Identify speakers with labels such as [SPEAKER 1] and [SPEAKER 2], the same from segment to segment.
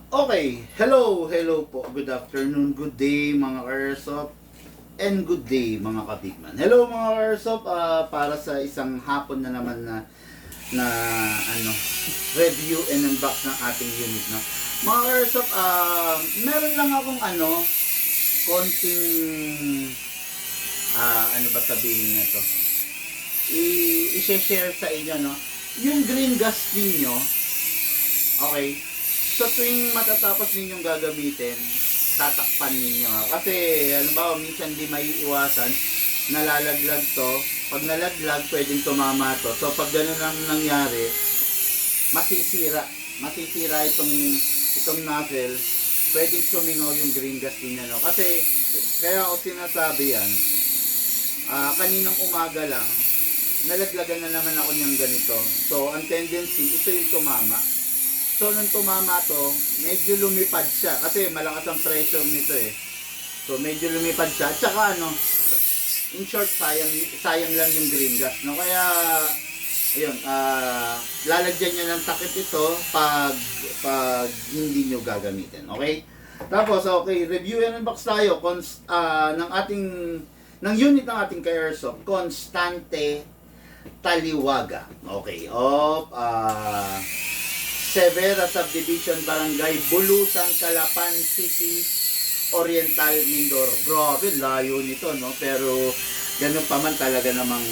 [SPEAKER 1] Okay, hello po. Good afternoon, good day mga ka-airsoft, and good day mga ka-bigman. Hello mga ka-airsoft, para sa isang hapon na naman na ano, review and unbox ng ating unit na. Mga ka-airsoft, meron lang akong konting, ano ba sabihin na to? I-share sa inyo, no? Yung green gas ninyo, okay, sa tuwing matatapos ninyong gagamitin, tatakpan ninyo. Kasi, halimbawa, minsan di may iwasan, nalalaglag to. Pag nalaglag, pwedeng tumama to. So, pag ganun ang nangyari, masisira. Masisira itong nozzle. Pwedeng sumingaw yung green gas ninyo. No? Kasi, kaya ako sinasabi yan, kaninang umaga lang, nalaglagan na naman ako niyang ganito. So, ang tendency, ito yung tumama. So, nung tumama to, medyo lumipad siya. Kasi malakas ang pressure nito eh. So, medyo lumipad siya. At saka in short, sayang lang yung green gas. No? Kaya, ayun, lalagyan nyo ng takip ito pag hindi nyo gagamitin. Okay? Tapos, okay, review and unbox tayo ng unit ng ating ka-airsoft. Constante Taliwaga. Okay. Severa Subdivision Barangay Bulusan, Calapan City, Oriental, Mindoro. Grabe, layo nito, no? Pero ganun pa man talaga namang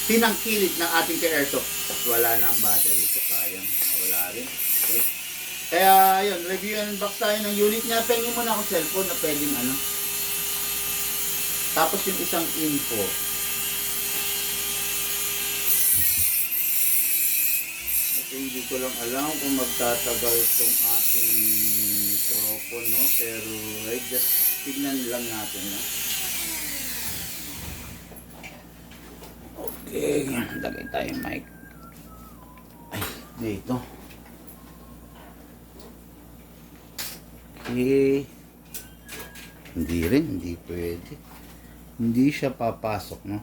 [SPEAKER 1] tinangkilik ng ating ka-airsoft. Wala na ang battery ito, sayang. Wala rin. Okay. Kaya yun, review and unbox tayo ng unit niya. Pengin mo na akong cellphone na pwedeng Tapos yung isang info. Hindi ko lang alam kung magtatagal itong ating mikropono, pero just tignan lang natin. No? Okay, lagay tayo mic. Ay, dito. Okay. Hindi pwede. Hindi siya papasok, no?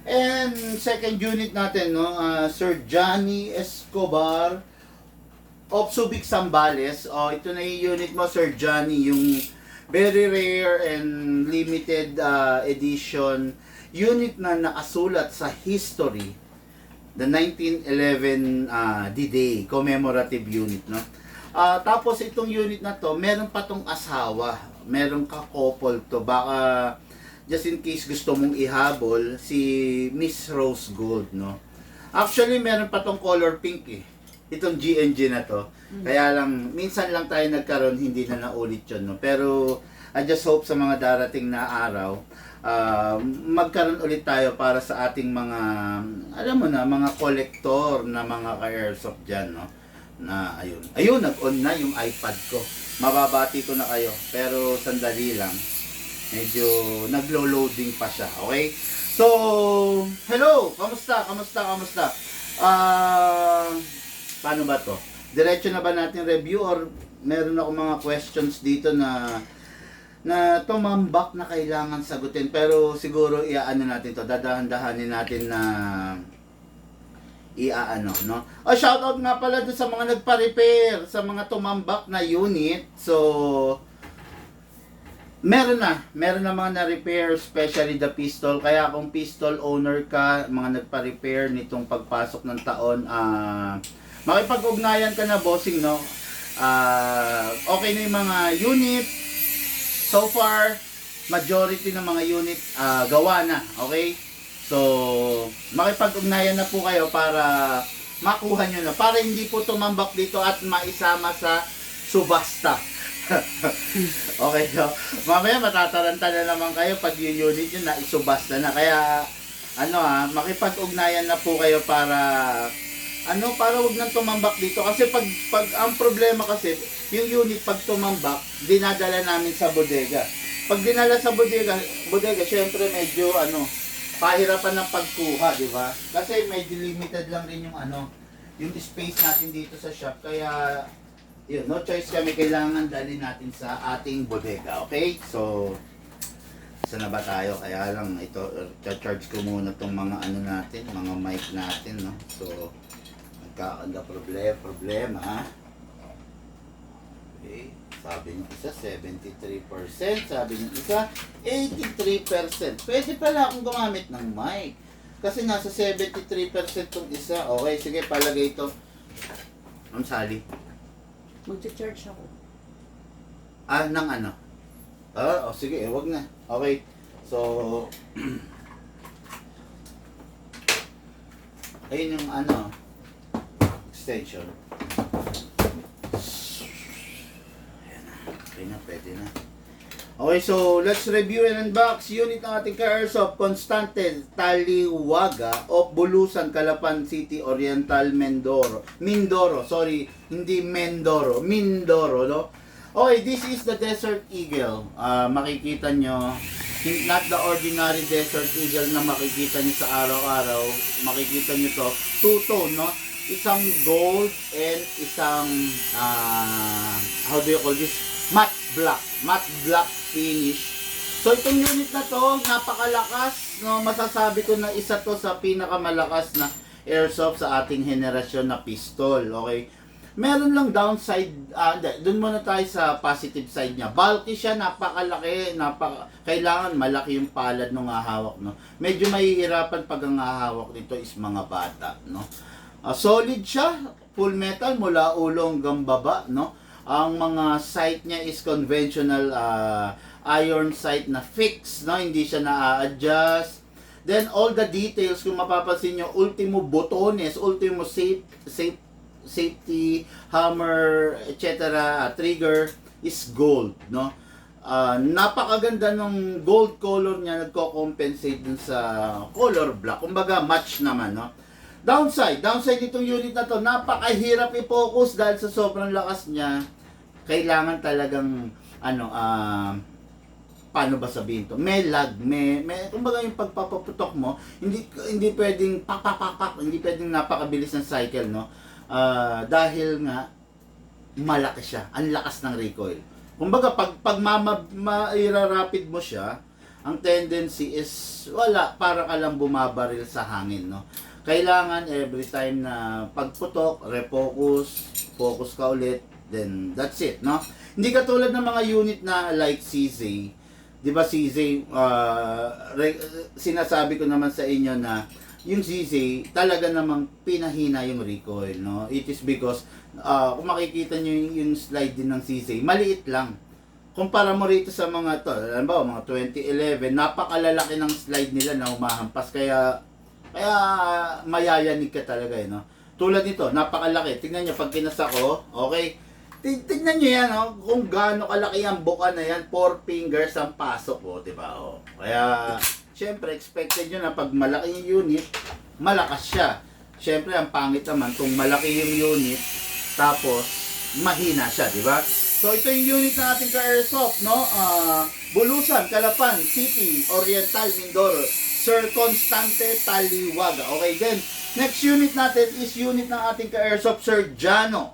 [SPEAKER 1] And second unit natin, no, Sir Johnny Escobar of Subic, Zambales. Ito na yung unit mo, Sir Johnny, yung very rare and limited edition unit na nakasulat sa history, the 1911 D-Day commemorative unit, no. Tapos itong unit na to, meron pa tong asawa, meron ka-couple to, baka just in case gusto mong ihabol si Miss Rose Gold, no. Actually, meron pa tong color pink eh. Itong GNG na to. Kaya lang, minsan lang tayo nagkaroon, hindi na naulit yun, no. Pero, I just hope sa mga darating na araw, magkaroon ulit tayo para sa ating mga, alam mo na, mga collector na mga ka-airsoft dyan, no. Na, ayun, nag-on na yung iPad ko. Mababati ko na kayo, pero sandali lang. Medyo naglo-loading pa siya, okay? So, hello! Kamusta? Paano ba to? Diretso na ba natin review or meron ako mga questions dito na tumambak na kailangan sagutin, pero siguro iaano natin to, dadahan-dahanin natin na no? Shoutout nga pala doon sa mga nagpa-repair, sa mga tumambak na unit. So, meron na mga na-repair, especially the pistol. Kaya kung pistol owner ka, mga nagpa-repair nitong pagpasok ng taon, makipag-ugnayan ka na, bossing, no? Okay na yung mga unit. So far, majority ng mga unit gawa na, okay? So, makipag-ugnayan na po kayo para makuha nyo na. Para hindi po tumambak dito at maisama sa subasta. Okay, so mamaya matataranta na naman kayo pag yung unit nyo na isubasta na. Kaya makipag-ugnayan na po kayo para wag nang tumambak dito. Kasi pag ang problema kasi, yung unit pag tumambak, dinadala namin sa bodega. Pag dinala sa bodega, syempre medyo pahirapan ng pagkuha, di ba? Kasi medyo limited lang rin yung yung space natin dito sa shop. Kaya Yun, no choice kami, kailangan dalhin natin sa ating bodega, okay? So, isa na ba tayo? Kaya lang, ito, charge ko muna tong mga ano natin, mga mic natin, no? So, nagkakanda problema, ha? Okay, sabi ng isa, 73%, sabi ng isa, 83%. Pwede pala akong gumamit ng mic. Kasi nasa 73% tong isa. Okay, sige, palagay ito. Ang sali.
[SPEAKER 2] Mag-charge ako.
[SPEAKER 1] Ng ano? Sige, wag na. Okay. So, ayun yung ano, extension. Ayan na. Okay na, pwede na. Okay, so let's review and unbox unit ng ating ka-airsoft Constante Taliwaga of Bulusan, Calapan City, Oriental, Mindoro, sorry, hindi Mindoro, no? Okay, this is the Desert Eagle. Makikita nyo, not the ordinary Desert Eagle na makikita nyo sa araw-araw. Makikita nyo to, two-tone, no? Isang gold and isang, how do you call this? Matte black finish. So itong unit na to, napakalakas, no? Masasabi ko na isa to sa pinakamalakas na airsoft sa ating henerasyon na pistol, okay? Meron lang downside, doon muna tayo sa positive side niya. Bulky siya, napakalaki, kailangan malaki yung palad ng hahawak, no? Medyo mahihirapan pag ang hahawak nito is mga bata, no? Solid siya, full metal mula ulo hanggang baba, no? Ang mga sight niya is conventional iron sight na fix, no? Hindi siya na-adjust. Then all the details, kung mapapansin nyo, ultimo botones, ultimo safety, hammer, etc., trigger is gold, no? Napakaganda ng gold color niya, nagko-compensate dun sa color black. Kumbaga match naman, no? Downside nitong unit na to, napakahirap i-focus dahil sa sobrang lakas niya. Kailangan talagang paano ba sabihin to? May lag, may kumbaga yung pagpapaputok mo, hindi pwedeng hindi pwedeng napakabilis ng cycle, no? Dahil nga malaki siya, ang lakas ng recoil. Kumbaga pag maira-rapid mo siya, ang tendency is para ka lang bumabaril sa hangin, no? Kailangan every time na pagputok, focus ka ulit, then that's it, no? Hindi katulad ng mga unit na like CZ. 'Di ba CZ, sinasabi ko naman sa inyo na yung CZ talaga namang pinahina yung recoil, no? It is because kung makikita niyo yung slide din ng CZ, maliit lang. Kumpara mo rito sa mga to, alam ba, mga 2011, napakalalaki ng slide nila na humahampas, kaya mayayanig ka talaga, no? Tulad nito, napakalaki. Tingnan niyo pag kinasa ko, okay? Tingnan niyo yan, no? Kung gaano kalaki ang buka na yan, 4 fingers ang pasok, oh, 'di ba? Oh. Kaya syempre expected niyo na pag malaki yung unit, malakas siya. Syempre ang pangit naman kung malaki yung unit tapos mahina siya, 'di ba? So ito yung unit na ating ka-airsoft, no? Bulusan, Calapan City, Oriental, Mindoro, Sir Constante Taliwaga. Okay, then next unit natin is unit ng ating ka-airsoft, Sir Jano.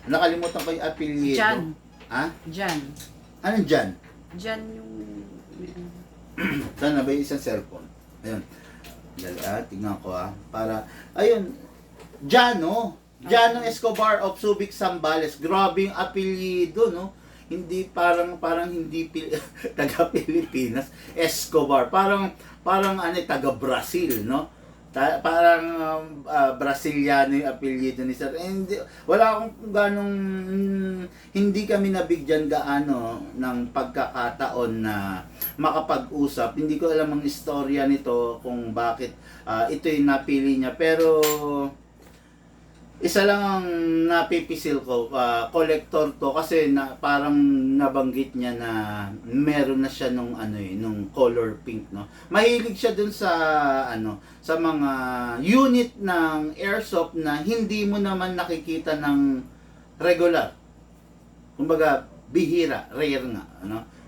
[SPEAKER 1] Nakalimutan ko yung apelyido.
[SPEAKER 2] Jan.
[SPEAKER 1] Ha?
[SPEAKER 2] Jan.
[SPEAKER 1] Anong Jan?
[SPEAKER 2] Jan yung...
[SPEAKER 1] Saan na ba yung isang cellphone? Ayun. Tingnan ko para, ayun. Jano. Jano Escobar of Subic, Zambales. Grabe yung apelyido, no? Hindi parang hindi taga Pilipinas. Escobar. Parang taga Brazil, no? Parang Brasiliano yung apelyido ni Sir. Wala akong ganong, hindi kami nabigyan gaano ng pagkakataon na makapag-usap. Hindi ko alam ang istorya nito kung bakit ito yung napili niya. Pero isa lang ang napipisil ko, collector to, kasi parang nabanggit niya na meron na siya nung color pink, no. Mahilig siya dun sa sa mga unit ng airsoft na hindi mo naman nakikita ng regular. Kumbaga bihira, rare nga,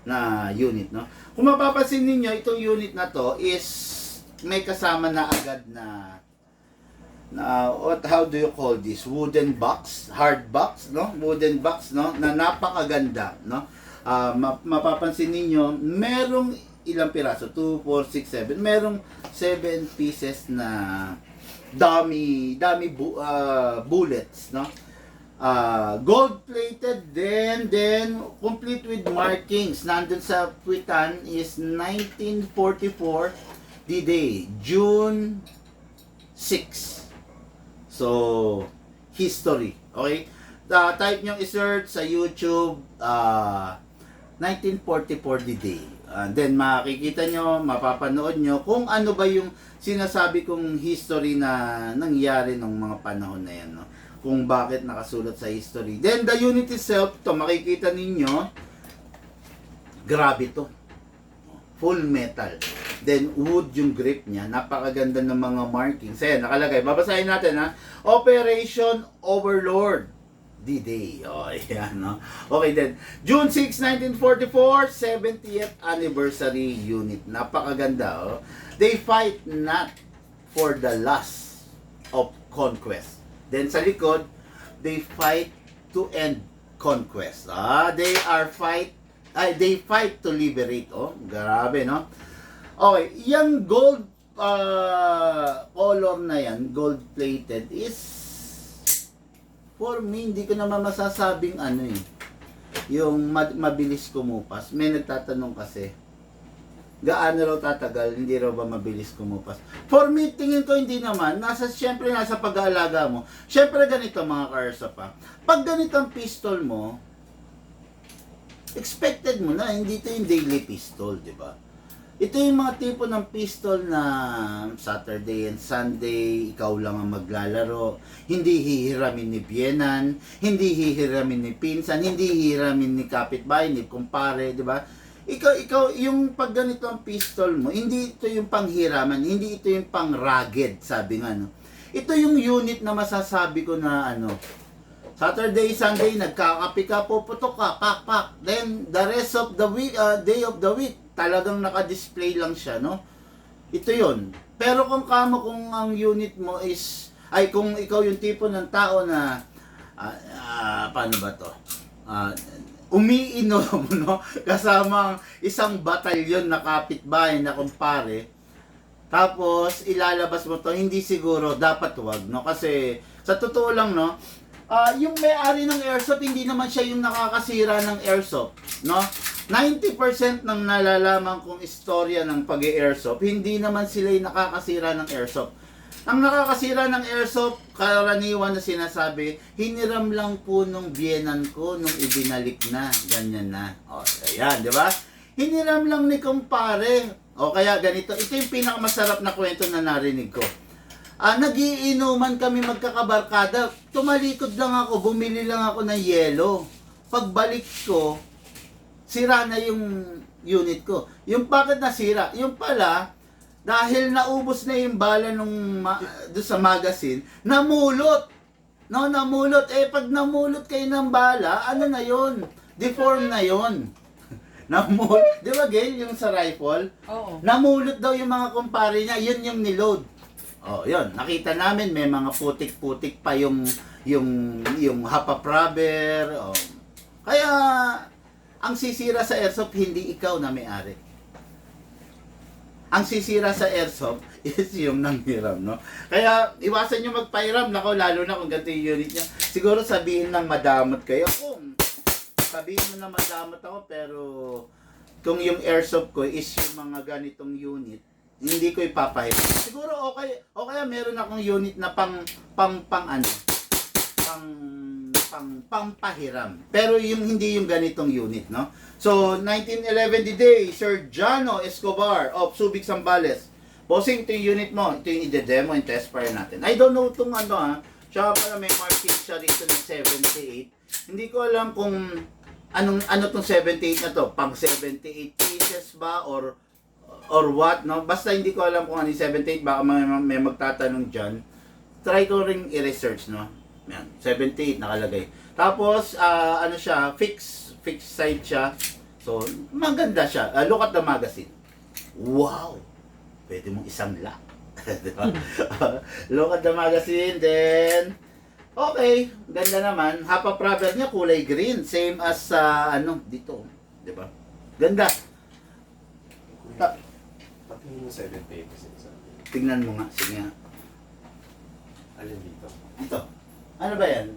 [SPEAKER 1] na unit, no. Kung mapapansin niyo, itong unit na to is may kasama na agad na How do you call this? Wooden box, hard box, no? Wooden box, no? Na napakaganda, no? Mapapansin ninyo, merong ilang piraso? 2, 4, 6, 7. Merong 7 pieces na dummy bullets, no? Gold plated, then complete with markings. Nandun sa puwitan is 1944 D-Day, June 6. So, history. Okay? Type nyo i-search sa YouTube, 1944 D-Day. Then, makikita nyo, mapapanood nyo kung ano ba yung sinasabi kong history na nangyari nung mga panahon na yan. No? Kung bakit nakasulat sa history. Then, the unit itself, to makikita ninyo, grabe to. Full metal. Then, wood yung grip niya. Napakaganda ng mga markings. Ayan, nakalagay. Babasahin natin, ha? Operation Overlord. D-Day. O, ayan, no? Okay, then. June 6, 1944, 70th anniversary unit. Napakaganda, oh. They fight not for the lust of conquest. Then, sa likod, they fight to end conquest. They fight to liberate. Oh, grabe, no? Okay, yung gold color na yan, gold-plated, is, for me, hindi ko naman masasabing ano eh, yung mabilis kumupas. May nagtatanong kasi, gaano raw tatagal, hindi raw ba mabilis kumupas? For me, tingin ko hindi naman. Siyempre, nasa pag-aalaga mo. Siyempre, ganito mga karsa pa. Pag ganito ang pistol mo, expected mo na, hindi ito yung daily pistol, di ba? Ito yung mga tipo ng pistol na Saturday and Sunday, ikaw lang ang maglalaro. Hindi hihiramin ni biyenan, hindi hihiramin ni pinsan, hindi hihiramin ni kapitbahay, ni kumpare, di ba? Ikaw, yung pag ganito ang pistol mo, hindi ito yung panghiraman, hindi ito yung pang-rugged, sabi nga, no? Ito yung unit na masasabi ko na, Saturday, Sunday, nagkakapi ka, puputok ka, pak. Then, the rest of the week, day of the week, talagang naka-display lang siya, no? Ito yon. Pero kung ang unit mo is, kung ikaw yung tipo ng tao na, paano ba to? Umiinom, no? Kasama isang batalyon na kapitbahay na kumpare, tapos ilalabas mo to, hindi siguro, dapat wag, no? Kasi, sa totoo lang, no? Yung may-ari ng airsoft, hindi naman siya yung nakakasira ng airsoft, no? 90% ng nalalaman kong istorya ng pag-airsoft, hindi naman sila yung nakakasira ng airsoft. Ang nakakasira ng airsoft, karaniwan na sinasabi, hiniram lang po nung biyenan ko nung ibinalik na, ganyan na. O, ayan, di ba? Hiniram lang ni kumpare. O kaya ganito, ito yung pinakamasarap na kwento na narinig ko. Nagiinuman kami magkakabarkada. Tumalikod lang ako, bumili lang ako ng yelo. Pagbalik ko, sira na yung unit ko. Yung bakit nasira? Yung pala, dahil naubos na yung bala nung doon sa magazine, namulot. No, namulot. Pag namulot kayo ng bala, ano na yon? Deform na yon. Namulot. Di ba, Gail, yung sa rifle?
[SPEAKER 2] Oo.
[SPEAKER 1] Namulot daw yung mga kumpare niya, yun yung niload. Oh, yun. Nakita namin may mga putik-putik pa yung hapap rubber. Oh. Kaya ang sisira sa airsoft hindi ikaw na may-ari. Ang sisira sa airsoft is yung nanghiram, no? Kaya iwasan niyo magpahiram, nako, lalo na kung ganito yung unit niya. Siguro sabihin ng madamot kayo. Sabihin mo na madamot ako, pero kung yung airsoft ko is yung mga ganitong unit, hindi ko ipapahiram. Siguro okay, o kaya meron akong unit na pampahiram. Pero hindi yung ganitong unit, no? So, 1911 D-Day, Sir Jano Escobar of Subic, Zambales. Bossing, ito yung unit mo. Ito yung ide-demo and test fire natin. I don't know itong siya pala may marking siya rito ng 78. Hindi ko alam kung ano tong 78 na to. Pang 78 pieces ba or what, no? Basta hindi ko alam kung ano yung 78. Baka may magtatanong dyan. Try ko ring i-research, no? Yan, 78 nakalagay. Tapos, siya, fixed side siya. So, maganda siya. Look at the magazine. Wow! Pwede mong isang lock. Diba? Look at the magazine, then okay, ganda naman. Half of rubber niya kulay green, same as sa dito, 'di ba? Ganda. Ta-
[SPEAKER 3] Pati yung 7 pages.
[SPEAKER 1] Tingnan mo nga, sige nga.
[SPEAKER 3] Alin dito?
[SPEAKER 1] Ito. Ano ba 'yan?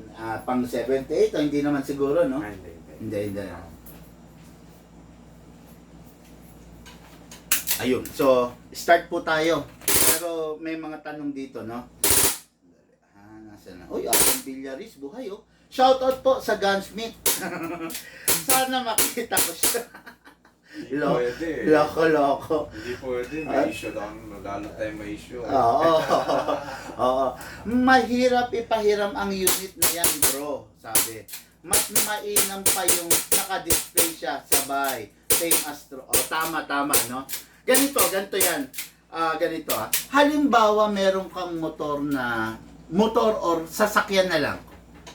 [SPEAKER 1] Pang 78 o hindi naman siguro, no?
[SPEAKER 3] Hindi.
[SPEAKER 1] Hindi. Ayun. So, start po tayo. Pero may mga tanong dito, no? Nasaan na? Uy, Alan Villaris, buhay, oh. Shoutout po sa Gunsmith. Sana makita ko siya.
[SPEAKER 3] Hindi pwede.
[SPEAKER 1] Loko.
[SPEAKER 3] Hindi pwede. May issue lang. Lalo tayo may issue.
[SPEAKER 1] Oo. Oo. Mahirap ipahiram ang unit na yan, bro. Sabi. Mas mainam pa yung naka-display siya sabay. Same as true. Oh, tama, no? Ganito yan. Ganito Halimbawa, meron kang motor or sasakyan na lang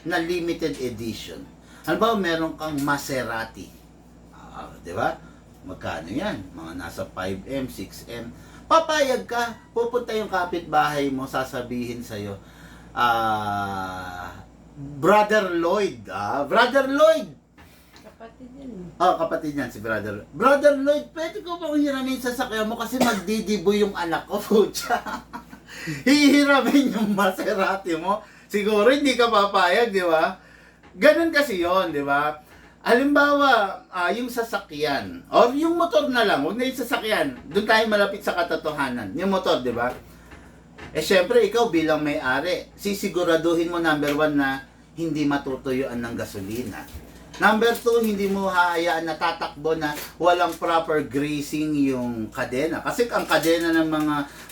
[SPEAKER 1] na limited edition. Halimbawa, meron kang Maserati. Di ba? Magkano yan? Mga nasa 5M, 6M. Papayag ka, pupunta yung kapitbahay mo, sasabihin sa'yo, Brother Lloyd. Brother Lloyd!
[SPEAKER 2] Kapatid yan.
[SPEAKER 1] Kapatid niyan si Brother. Brother Lloyd, pwede ko bang hiramin sa sakyan mo kasi magdidibo yung anak ko, putya. Hihiramin yung Maserati mo. Siguro hindi ka papayag, di ba? Ganun kasi yon, di ba? Halimbawa, yung sasakyan, or yung motor na lang, huwag na yung sasakyan. Doon tayo malapit sa katotohanan. Yung motor, di ba? Syempre, ikaw bilang may-ari, sisiguraduhin mo, number 1, na hindi matutuyuan ng gasolina. Number 2, hindi mo hahayaan na tatakbo na walang proper greasing yung kadena. Kasi ang kadena ng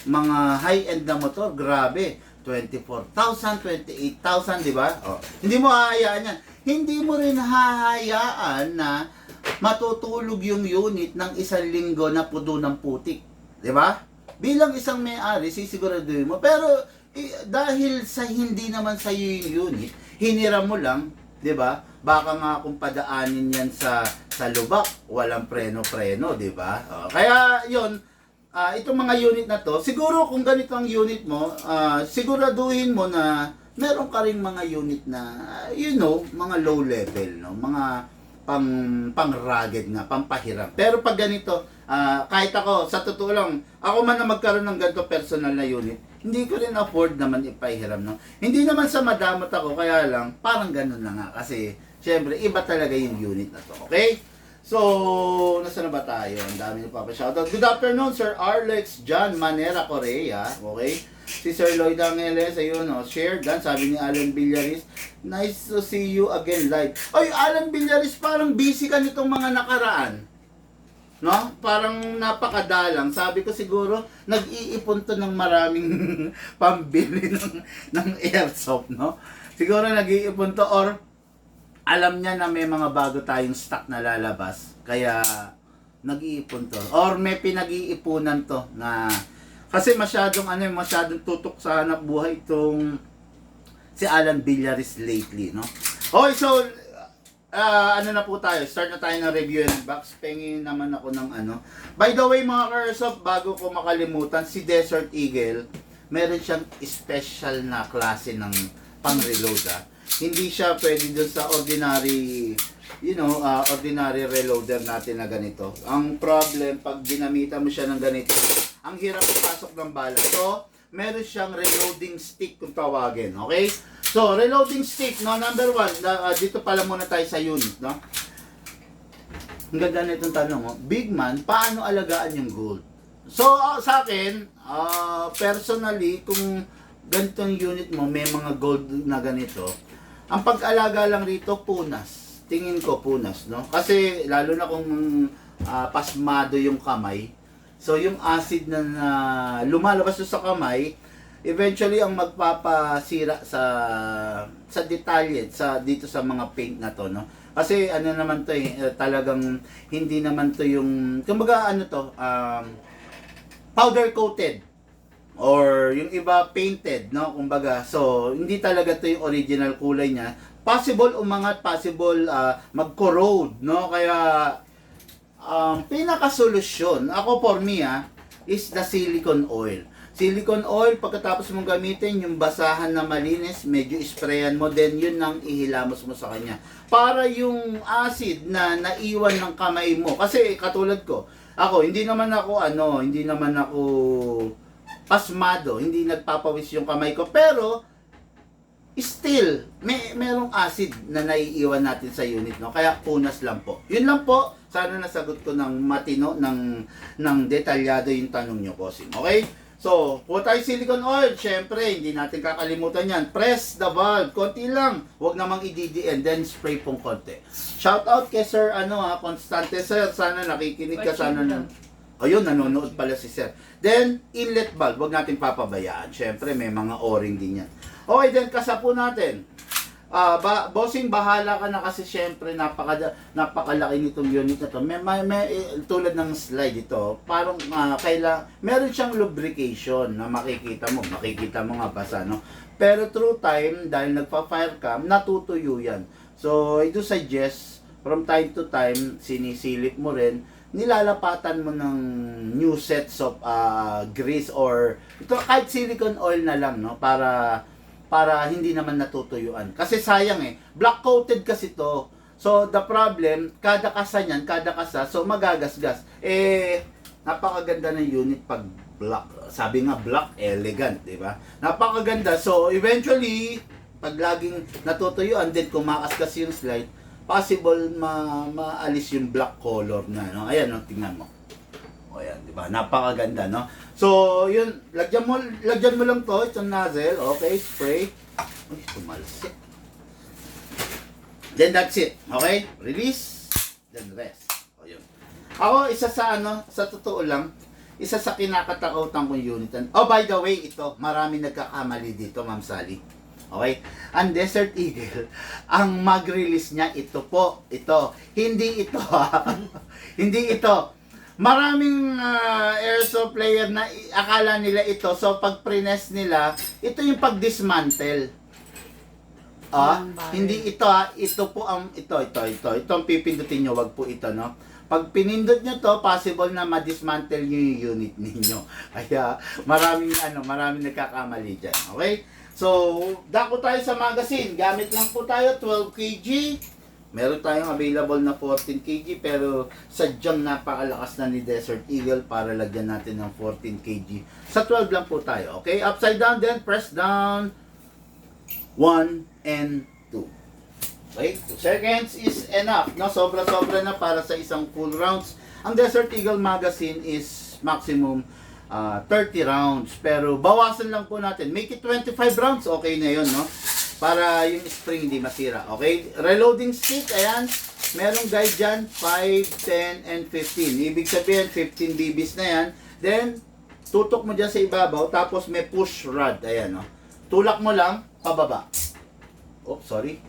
[SPEAKER 1] mga high-end na motor, grabe, 24,000, 28,000, di ba? Hindi mo hahayaan yan. Hindi mo rin hahayaan na matutulog yung unit ng 1 linggo na pudo ng putik. Di ba? Bilang isang may-ari, sisiguraduhin mo. Pero dahil sa hindi naman sa yung unit, hiniram mo lang, di ba? Baka nga kung padaanin yan sa lubak, walang preno-preno, di ba? Kaya yon, itong mga unit na to, siguro kung ganito ang unit mo, siguraduhin mo na meron ka ring mga unit na, mga low level, no? Mga pang rugged nga, pampahiram. Pero pag ganito, kahit ako, sa totoo lang, ako man na magkaroon ng ganito personal na unit, hindi ko rin afford naman ipahiram, no? Hindi naman sa madamot ako, kaya lang, parang ganun na nga. Kasi, syempre, iba talaga yung unit na to, okay? So, nasa na ba tayo? Ang dami nyo papashoutout. Good afternoon, Sir Arlex John Manera Correa, okay? Si Sir Lloyd Angeles, ayun, share gan, sabi ni Alan Villaris, nice to see you again live. Oy, Alan Villaris, parang busy ka nitong mga nakaraan. No? Parang napakadalang. Sabi ko siguro, nag-iipon to ng maraming pambili ng airsoft, no? Siguro nag-iipon to or alam niya na may mga bago tayong stock na lalabas. Kaya nag-iipon to. Or may pinag-iipunan to na kasi masyadong tutok sa hanap buhay itong si Alan Villaris lately, no? Okay, so na po tayo. Start na tayo ng review and box. Pengin naman ako ng By the way, mga Airsoft, bago ko makalimutan, si Desert Eagle, meron siyang special na klase ng pang-reload, Hindi siya pwede dun sa ordinary, ordinary reloader natin na ganito. Ang problem, pag ginamitan mo siya ng ganito, ang hirap ipasok ng bala. So, meron siyang reloading stick kung tawagin, okay? So, reloading stick, no, number 1, dito pala muna tayo sa unit, no? Ang ganda na itong tanong, Big Man, paano alagaan yung gold? So, sa akin, personally, kung ganitong unit mo, may mga gold na ganito, ang pag-alaga lang rito, punas. Tingin ko, punas, no? Kasi, lalo na kung pasmado yung kamay, so, yung acid na lumalabas sa kamay, eventually ang magpapasira sa detalye dito sa mga paint na to, no? Kasi naman to talagang hindi naman to yung kumbaga powder coated or yung iba painted, no? Kumbaga, so hindi talaga to yung original kulay niya. Possible umangat, possible mag-corrode, no? Kaya pinaka-solusyon, ako for me, is the silicone oil. Silicone oil, pagkatapos mong gamitin, yung basahan na malinis, medyo sprayan mo, then yun ang ihilamos mo sa kanya. Para yung acid na naiwan ng kamay mo, kasi katulad ko, ako, hindi naman ako pasmado, hindi nagpapawis yung kamay ko, pero, still, merong acid na naiiwan natin sa unit, no? Kaya punas lang po. Yun lang po, sana nasagot ko ng matino, ng detalyado yung tanong nyo, bossing. Okay? So, po tayo silicone oil, syempre, hindi natin kakalimutan yan. Press the valve, konti lang. Huwag namang i-DDN, then spray pong konti. Shout out kay Sir, Constante Sir, sana nakikinig ka, sana ayun, nanonood pala si Sir. Then, inlet valve, huwag natin papabayaan. Syempre, may mga o-ring din yan. Okay, then kasapo natin. Bossing, bahala ka na kasi syempre napakalaki nitong unit na to. Tulad ng slide ito, parang meron siyang lubrication na makikita mo nga basa, no? Pero through time, dahil nagpa-fire cam, natutuyo yan. So, I do suggest, from time to time, sinisilip mo rin, nilalapatan mo ng new sets of grease or ito, kahit silicone oil na lang, no? Para hindi naman natutuyuan. Kasi sayang black coated kasi to. So the problem, kada kasa, so magagasgas. Napakaganda ng unit pag black. Sabi nga black, elegant, di ba? Napakaganda. So eventually, pag laging natutuyuan, then kumakaskas yung slide, possible maalis yung black color na, no? Ayan, no? Tingnan mo. O yan, di ba? Napakaganda, no? So, yun, lagyan mo lang to, itong nozzle, okay, spray. Uy, tumalsik. Then that's it, okay? Release, then rest. O yun. Ako, sa totoo lang, isa sa kinakatakutan kong unit. Oh, by the way, ito, marami nagkakamali dito, Ma'am Sally. Okay? Ang Desert Eagle, ang mag-release niya, ito po, ito. Hindi ito, hindi ito. Maraming airsoft player na akala nila ito. So, pag prines nila, ito yung pag-dismantle. Hindi ito ito po ang, ito ang pipindutin nyo, wag po ito, no? Pag pinindot nyo to, possible na ma-dismantle nyo yung unit ninyo. Kaya, maraming nagkakamali dyan. Okay? So, dako tayo sa magazine. Gamit lang po tayo, 12 kg. Meron tayong available na 14 kg pero sadyang napakalakas na ni Desert Eagle para lagyan natin ng 14 kg. Sa 12 lang po tayo. Okay? Upside down then, press down. 1 and 2. Okay? 2 seconds is enough. No? Sobra-sobra na para sa isang full rounds. Ang Desert Eagle magazine is maximum 30 rounds. Pero bawasan lang po natin. Make it 25 rounds. Okay na yun, no? Para yung spring hindi masira. Okay? Reloading stick, ayan. Merong guide dyan, 5, 10, and 15. Ibig sabihin, 15 BBs na yan. Then, tutok mo dyan sa ibabaw, tapos may push rod. Ayan, no? Tulak mo lang, pababa. Oops, sorry.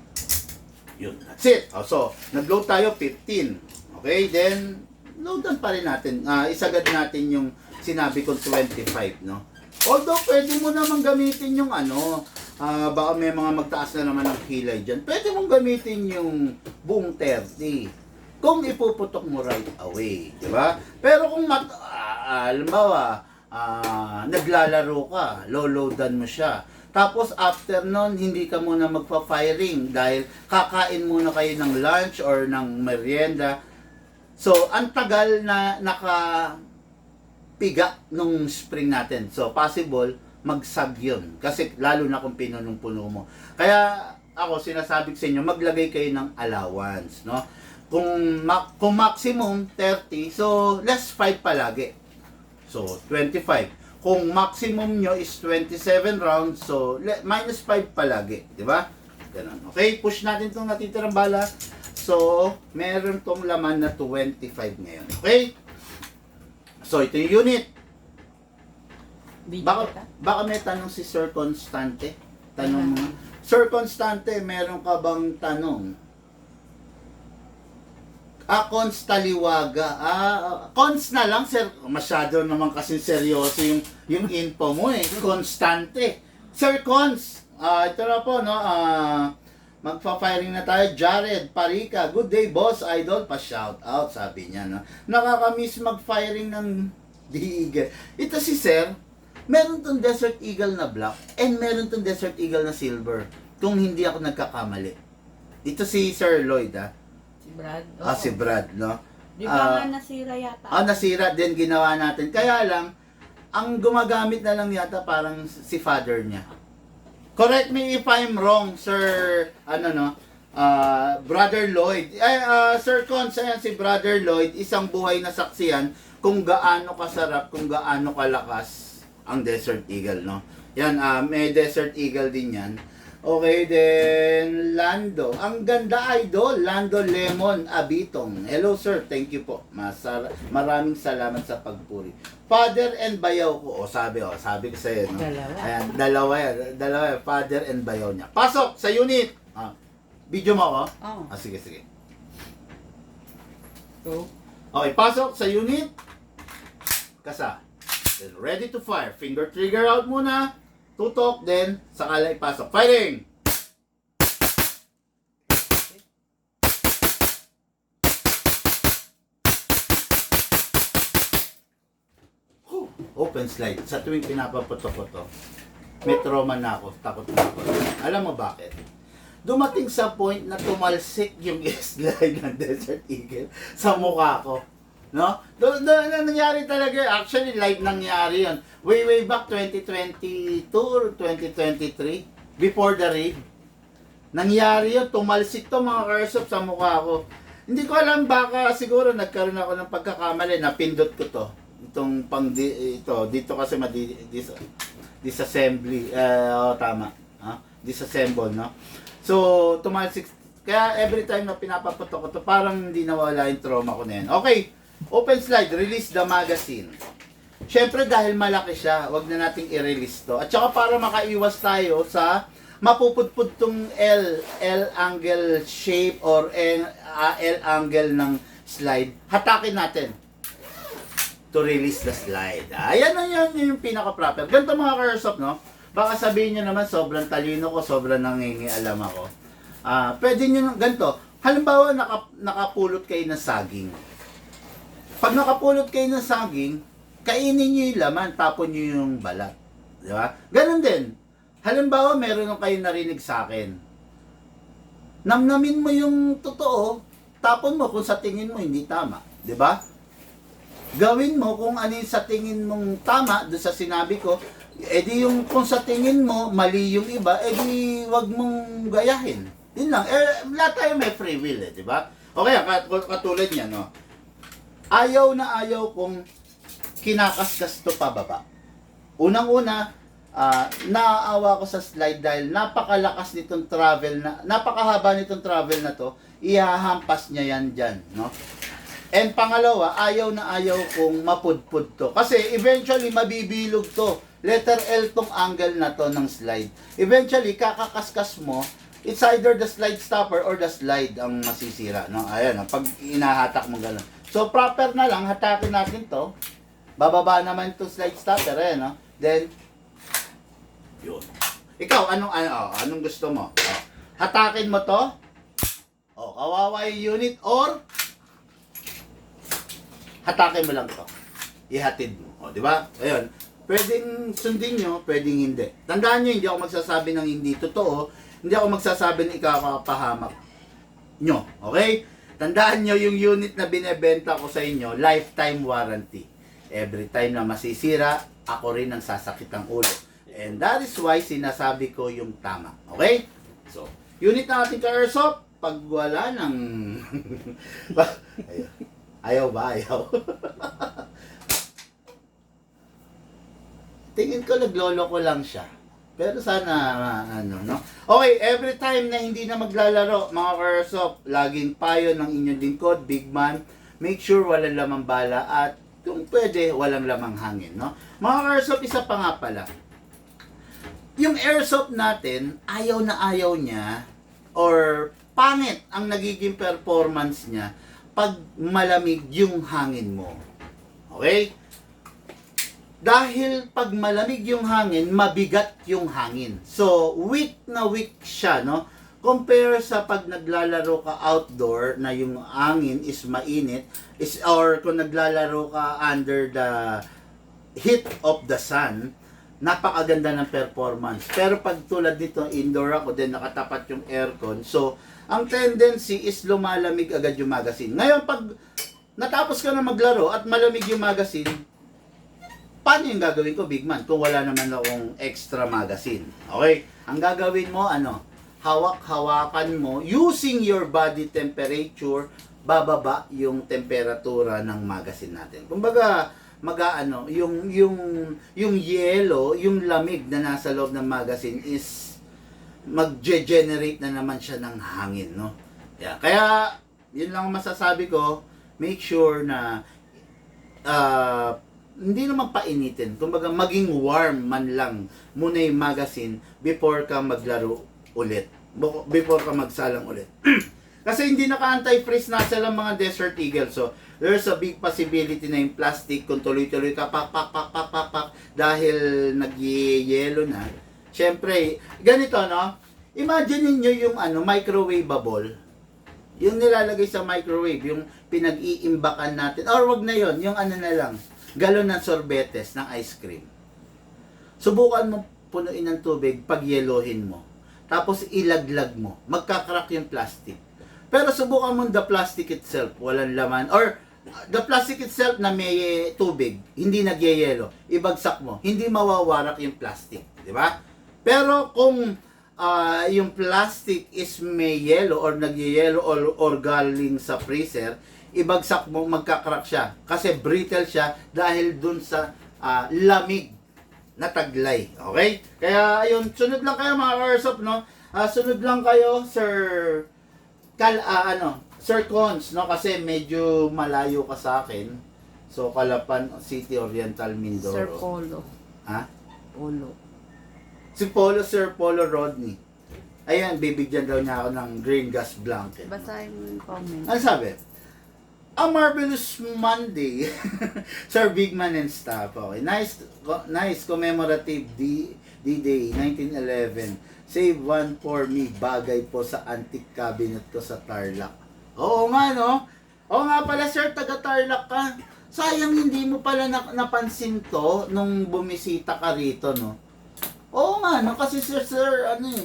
[SPEAKER 1] Yun, that's it. So, nag-load tayo, 15. Okay? Then, loadan pa rin natin. Isagad natin yung sinabi kong 25, no? Although, pwede mo naman gamitin yung baka may mga magtaas na naman ng kilay dyan. Pwede mong gamitin yung buong 30. Kung ipuputok mo right away. Diba? Pero kung halimbawa, naglalaro ka, loloadan mo siya. Tapos after nun, hindi ka muna magpa-firing dahil kakain muna kayo ng lunch or ng merienda. So, ang tagal na piga nung spring natin. So, possible, magsag yun. Kasi lalo na kung pinunong-puno mo. Kaya, ako, sinasabi ko sa inyo, maglagay kayo ng allowance, no? Kung maximum, 30, so, less 5 palagi. So, 25. Kung maximum nyo is 27 rounds, so, minus 5 palagi. Diba? Ganun. Okay, push natin itong natitirang bala. So, meron tong laman na 25 ngayon. Okay? So, ito yung unit. Baka may tanong si Sir Constante. Tanong mo. Sir Constante, meron ka bang tanong? Cons Taliwaga. Cons na lang, sir. Masyado naman kasi seryoso yung info mo eh. Constante. Sir Cons, ito na po, no? Magpa-firing na tayo. Jared Parika, good day boss, idol. Pa-shout out, sabi niya, no? Nakakamiss mag-firing ng Eagle. Ito si sir, Meron tong Desert Eagle na black and meron tong Desert Eagle na silver. Kung hindi ako nagkakamali. Ito si Sir Lloyd,
[SPEAKER 2] Si Brad.
[SPEAKER 1] Si Brad, no?
[SPEAKER 2] Di ba nga nasira yata?
[SPEAKER 1] Nasira din ginawa natin. Kaya lang, ang gumagamit na lang yata parang si father niya. Correct me if I'm wrong, Sir, Brother Lloyd. Sir Cons, ayan si Brother Lloyd, isang buhay na saksiyan kung gaano kasarap, kung gaano kalakas ang Desert Eagle, no? Yan, may Desert Eagle din yan. Okay, then Lando. Ang ganda, idol. Lando Lemon Abitong. Hello, sir. Thank you po. Maraming salamat sa pagpuri. Father and bayaw ko. Sabi ko sa iyo, no?
[SPEAKER 2] Dalawa.
[SPEAKER 1] Ayan, dalawa yan. Father and bayaw niya. Pasok sa unit. Video mo ako?
[SPEAKER 2] Oo.
[SPEAKER 1] Sige.
[SPEAKER 2] So,
[SPEAKER 1] Okay, pasok sa unit. Kasa. Then ready to fire. Finger trigger out muna. Tutok, then saka lang ipasok. Fighting! Open slide. Sa tuwing pinapaputok ko to, may trauma na ako. Takot na ako. Alam mo bakit? Dumating sa point na tumalsik yung slide ng Desert Eagle sa mukha ko. No? Nangyari talaga. Actually, live nangyari yun. Way back 2022 or 2023, before the raid. Nangyari yun. Tumalsik to mga Karsop sa mukha ko. Hindi ko alam, baka siguro nagkaroon ako ng pagkakamali na pindot ko to. Itong dito kasi disassembly. Tama. Disassemble, no? So, tumalsik. Kaya every time na pinapaputok ko to, parang hindi nawala yung trauma ko na yan. Okay. Open slide, release the magazine. Siyempre dahil malaki siya, wag na nating i-release to. At saka para makaiwas tayo sa mapupudpud tong L angle shape or L angle ng slide, hatakin natin to release the slide. Ayan na yun yung pinaka-proper. Ganito mga Karsop, no? Baka sabihin nyo naman, sobrang talino ko, sobrang nangingialam ako. Pwede nyo ganito. Halimbawa, nakapulot kayo ng saging. Pag nakapulot kayo ng saging, kainin nyo yung laman, tapon nyo yung balat. Di ba? Ganon din. Halimbawa, meron nung kayo narinig sa akin. Namnamin mo yung totoo, tapon mo kung sa tingin mo hindi tama. Di ba? Gawin mo kung ano yung sa tingin mong tama doon sa sinabi ko, edi yung kung sa tingin mo mali yung iba, edi wag mong gayahin. Yun lang. Lahat tayo may free will, di ba? Okay, katulad niya, no? Ayaw na ayaw kung kinakaskas to pababa. Unang-una, naaawa ko sa slide dahil napakalakas nitong napakahaba nitong travel na to, ihahampas niya yan dyan, no? And pangalawa, ayaw na ayaw kung mapudpud to. Kasi eventually mabibilog to. Letter L tong angle na to ng slide. Eventually, kakakaskas mo, it's either the slide stopper or the slide ang masisira, no? Ayan, pag inahatak mo gano'n. So, proper na lang, hatakin natin to. Bababa naman to slide stopper, no? Then, yun. Ikaw, anong gusto mo? Hatakin mo to? Kawawa yung unit or hatakin mo lang to. Ihatid mo. Di ba? Ayun. Pwedeng sundin nyo, pwedeng hindi. Tandaan nyo, hindi ako magsasabi ng hindi totoo. Hindi ako magsasabi ng ikakapahamak nyo. Okay? Tandaan nyo yung unit na binebenta ko sa inyo, lifetime warranty. Every time na masisira, ako rin ang sasakit ng ulo. And that is why sinasabi ko yung tama. Okay? So, unit na ating ka-airsoft, pag wala ng... Ayaw ba? Ayaw. Tingin ko naglolo ko lang siya. Pero sana, no? Okay, every time na hindi na maglalaro, mga Karsop, laging payo ng inyong lingkod, Big Man, make sure walang lamang bala at kung pwede, walang lamang hangin, no? Mga Karsop, isa pa nga pala. Yung airsoft natin, ayaw na ayaw niya, or pangit ang nagiging performance niya pag malamig yung hangin mo. Okay? Dahil pag malamig yung hangin, mabigat yung hangin. So, weak na weak siya, no? Compare sa pag naglalaro ka outdoor na yung hangin is mainit, or kung naglalaro ka under the heat of the sun, napakaganda ng performance. Pero pag tulad nito, indoor ako, then nakatapat yung aircon. So, ang tendency is lumalamig agad yung magazine. Ngayon, pag natapos ka na maglaro at malamig yung magazine, paano yung gagawin ko, Big Man, kung wala naman akong extra magazine? Okay? Ang gagawin mo, hawak-hawakan mo, using your body temperature, bababa yung temperatura ng magazine natin. Kumbaga, yung yellow, yung lamig na nasa loob ng magazine is mag-generate na naman siya ng hangin, no? Yeah. Kaya, yun lang masasabi ko, make sure na hindi naman painitin. Kumbaga, maging warm man lang muna yung magazine before ka maglaro ulit. Before ka magsalang ulit. Kasi hindi naka-anti-freeze na sila mga Desert Eagle. So, there's a big possibility na yung plastic, kung tuloy-tuloy ka, pak, dahil nag-yellow na. Siyempre, ganito, no? Imagine niyo yung microwavable. Yung nilalagay sa microwave, yung pinag-iimbakan natin. Or wag na yon, yung na lang, galon ng sorbetes ng ice cream. Subukan mo punuin ng tubig, pag-yelohin mo. Tapos ilaglag mo. Magkakrak yung plastic. Pero subukan mo the plastic itself, walang laman. Or the plastic itself na may tubig, hindi nagyayelo. Ibagsak mo, hindi mawawarak yung plastic. Di ba? Pero kung yung plastic is may yellow or nagyayelo or galing sa freezer, ibagsak mo, magkakrak siya. Kasi brittle siya dahil dun sa lamig na taglay. Okay? Kaya ayun, sunod lang kayo mga Airsoft, no? Sunod lang kayo, Sir Cons, no? Kasi medyo malayo ka sa akin. So, Calapan City, Oriental, Mindoro.
[SPEAKER 2] Sir Polo.
[SPEAKER 1] Ha?
[SPEAKER 2] Polo.
[SPEAKER 1] Si Sir Polo Rodney. Ayan, bibigyan daw niya ako ng green gas blanket.
[SPEAKER 2] Basahin mo yung comment.
[SPEAKER 1] Ano sabi? A marvelous Monday. Sir Bigman and staff. Okay. Nice commemorative D-Day 1911. Save one for me. Bagay po sa antique cabinet ko sa Tarlac. Oo nga, no? Oo nga pala, sir, taga Tarlac ka. Sayang hindi mo pala napansin to nung bumisita ka rito, no? Oo nga, no? Kasi sir,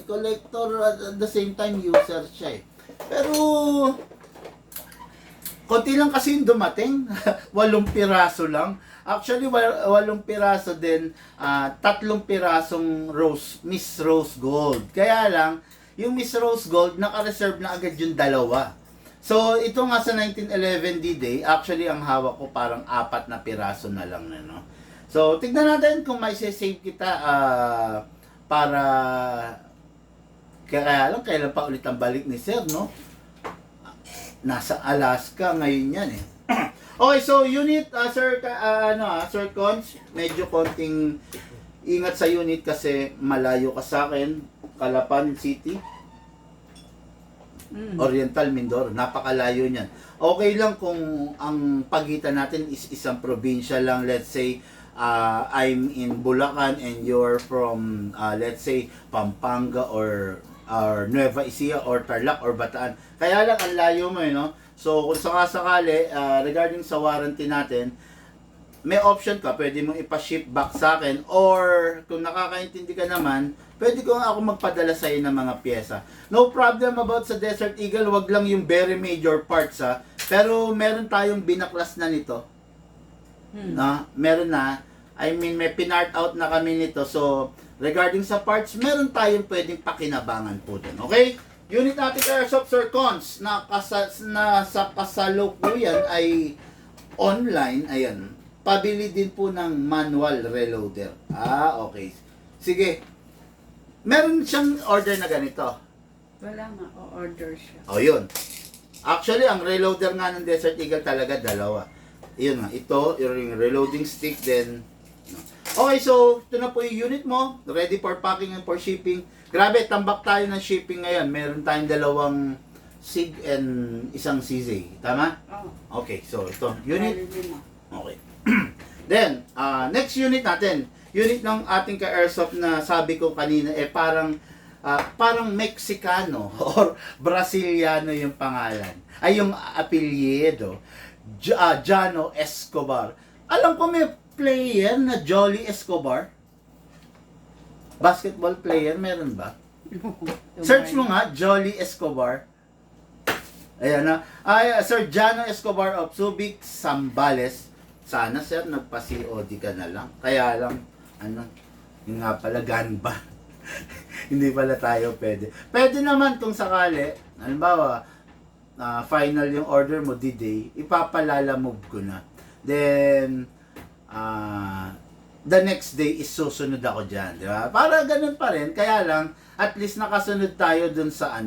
[SPEAKER 1] collector at the same time user siya eh. Pero, konti lang kasi yung dumating. 8 piraso lang. Actually, 8 piraso din. 3 pirasong Miss Rose Gold. Kaya lang, yung Miss Rose Gold, naka-reserve na agad yung 2. So, ito nga sa 1911 D-Day, actually, ang hawak ko parang 4 na piraso na lang na, no? So, tignan natin kung may save kita para kaya lang, kailan pa ulit ang balik ni Sir, no? Nasa Alaska ngayon yan eh. Okay, so unit, Sir Cons, medyo konting ingat sa unit kasi malayo ka sa akin, Calapan City, Oriental, Mindoro, napakalayo niyan. Okay lang kung ang pagitan natin is isang probinsya lang, let's say, I'm in Bulacan and you're from, let's say, Pampanga or Nueva Ecija or Tarlac or Bataan. Kaya lang ang layo mo, no? So kung sakasakali, regarding sa warranty natin, may option ka, pwede mong ipa-ship back sa akin, or kung nakakaintindi ka naman, pwede ko ako magpadala sa iyo ng mga pyesa. No problem about sa Desert Eagle, wag lang yung very major parts ha. Pero meron tayong binaklas na nito. Na, meron na. I mean, may pinart out na kami nito. So, regarding sa parts, meron tayong pwedeng pakinabangan po din. Okay? Unit natin Airsoft Sir Cons na sa kasalukuyan ay online. Ayan. Pabili din po ng manual reloader. Okay. Sige. Meron siyang order na ganito.
[SPEAKER 2] Wala nga, o-order siya.
[SPEAKER 1] Yun. Actually, ang reloader nga ng Desert Eagle talaga 2. Yun nga, ito, yung reloading stick din. Okay, so, ito na po yung unit mo. Ready for packing and for shipping. Grabe, tambak tayo ng shipping ngayon. Meron tayong 2 SIG and 1 CZ. Tama?
[SPEAKER 2] Oo.
[SPEAKER 1] Okay, so, ito, unit.
[SPEAKER 2] Lima.
[SPEAKER 1] Okay. Then, next unit natin. Unit ng ating ka-airsoft na sabi ko kanina, parang Mexicano or Brasiliano yung pangalan. Ay, yung apelyido. Jano Escobar. Alam ko may player na Jolly Escobar. Basketball player, meron ba? Search mo nga, Jolly Escobar. Ayan na. Sir Jano Escobar of Subic, Zambales. Sana sir, nagpa-COD ka na lang. Kaya lang, yun nga pala, gun ban. Hindi pala tayo pwede. Pwede naman kung sakali, halimbawa, final yung order mo, D-Day, ipapalala move ko na. Then, the next day is susunod ako dyan, di ba? Para ganun pa rin, kaya lang, at least nakasunod tayo dun sa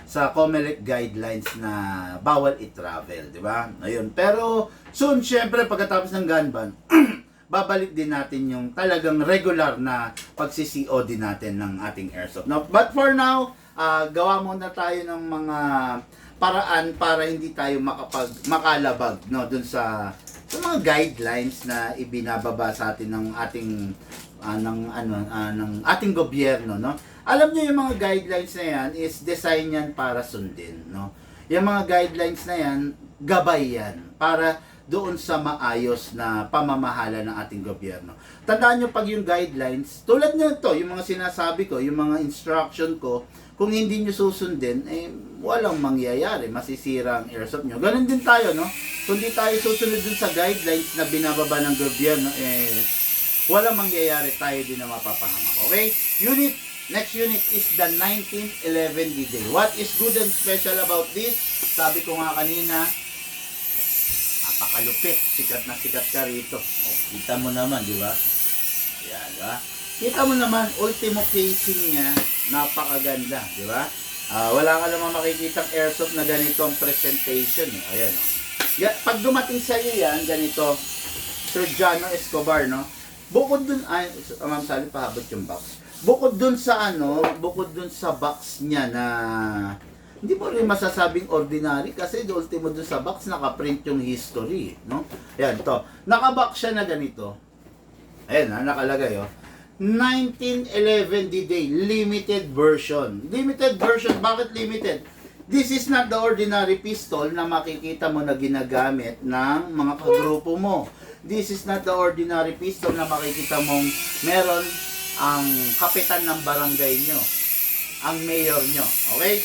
[SPEAKER 1] sa COMELEC guidelines na bawal i-travel, di ba? Ayun. Pero, soon, syempre, pagkatapos ng gun ban, babalik din natin yung talagang regular na pagsi-COD natin ng ating airsoft. Now, but for now, gawa muna tayo ng mga paraan para hindi tayo makalabag, no, dun sa mga guidelines na ibinababa sa atin ng ating ng ating gobyerno, no. Alam niyo yung mga guidelines na yan is design yan para sundin, no. Yung mga guidelines na yan, gabay yan para doon sa maayos na pamamahala ng ating gobyerno. Tandaan nyo pag yung guidelines, tulad nito, yung mga sinasabi ko, yung mga instruction ko, kung hindi nyo susundin, walang mangyayari, masisira ang airsoft nyo. Ganun din tayo, no? Kung hindi tayo susunod dun sa guidelines na binababa ng gobyerno, walang mangyayari, tayo din na mapapahamak. Okay? Next unit is the 1911 D-Day. What is good and special about this? Sabi ko nga kanina, napakalupit. Sikat na sikat ka rito. Kita mo naman, di ba? Yan, di ba? Kita mo naman, ultimo casing niya, napakaganda, di ba? Wala ka naman makikitang airsoft na ganito ang presentation. Ayan, o. Pag dumating sa iyo yan, ganito, Sir Jano Escobar, no? Bukod dun, Ma'am Sally, pahabot yung box. Bukod dun sa box niya na hindi mo rin masasabing ordinary kasi the ultimo dun sa box nakaprint yung history, no? Ayan, to. Nakabox siya na ganito. Ayan, nakalagay, oh. 1911 D-Day, limited version. Limited version, bakit limited? This is not the ordinary pistol na makikita mo na ginagamit ng mga kagrupo mo. This is not the ordinary pistol na makikita mong meron ang kapitan ng barangay nyo, ang mayor nyo. Okay?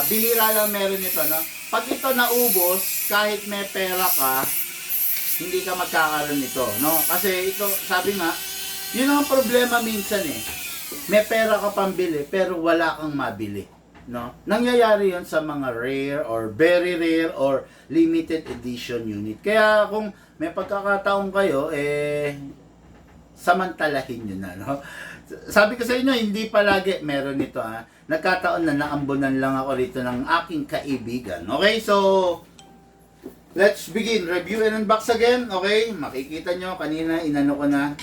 [SPEAKER 1] Bihira lang meron ito, no? Pag ito naubos, kahit may pera ka, hindi ka magkakaroon nito, no? Kasi ito, sabi nga, yun ang problema minsan eh. May pera ka pambili, pero wala kang mabili, no? Nangyayari yun sa mga rare or very rare or limited edition unit. Kaya kung may pagkakataon kayo, samantalahin nyo na, no? Sabi ko sa inyo, hindi palagi meron nito, ha. Nagkataon na naambunan lang ako rito ng aking kaibigan. Okay, so let's begin. Review and unbox again. Okay, makikita nyo, kanina inano ko na.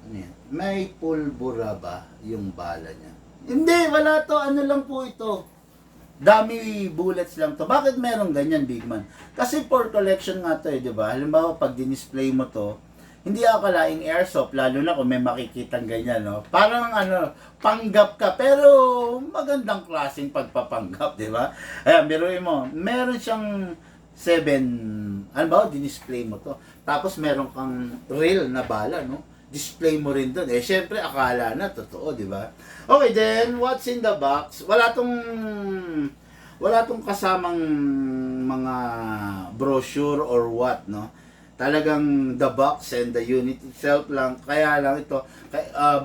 [SPEAKER 1] Ano yan? May pulbura ba yung bala niya? Hindi, wala to. Ano lang po ito. Dami bullets lang to. Bakit meron ganyan, big man? Kasi for collection nga to, di ba? Halimbawa, pag dinisplay mo to, hindi akalaing airsoft, lalo na kung may makikitang ganyan, no? Parang panggap ka, pero magandang klaseng pagpapanggap, di ba? Ayan, biruin mo, meron siyang 7, ano ba, dinisplay mo to. Tapos meron kang real na bala, no? Display mo rin doon. Syempre, akala na, totoo, di ba? Okay, then, what's in the box? Wala tong kasamang mga brochure or what, no? Talagang the box and the unit itself lang. Kaya lang ito,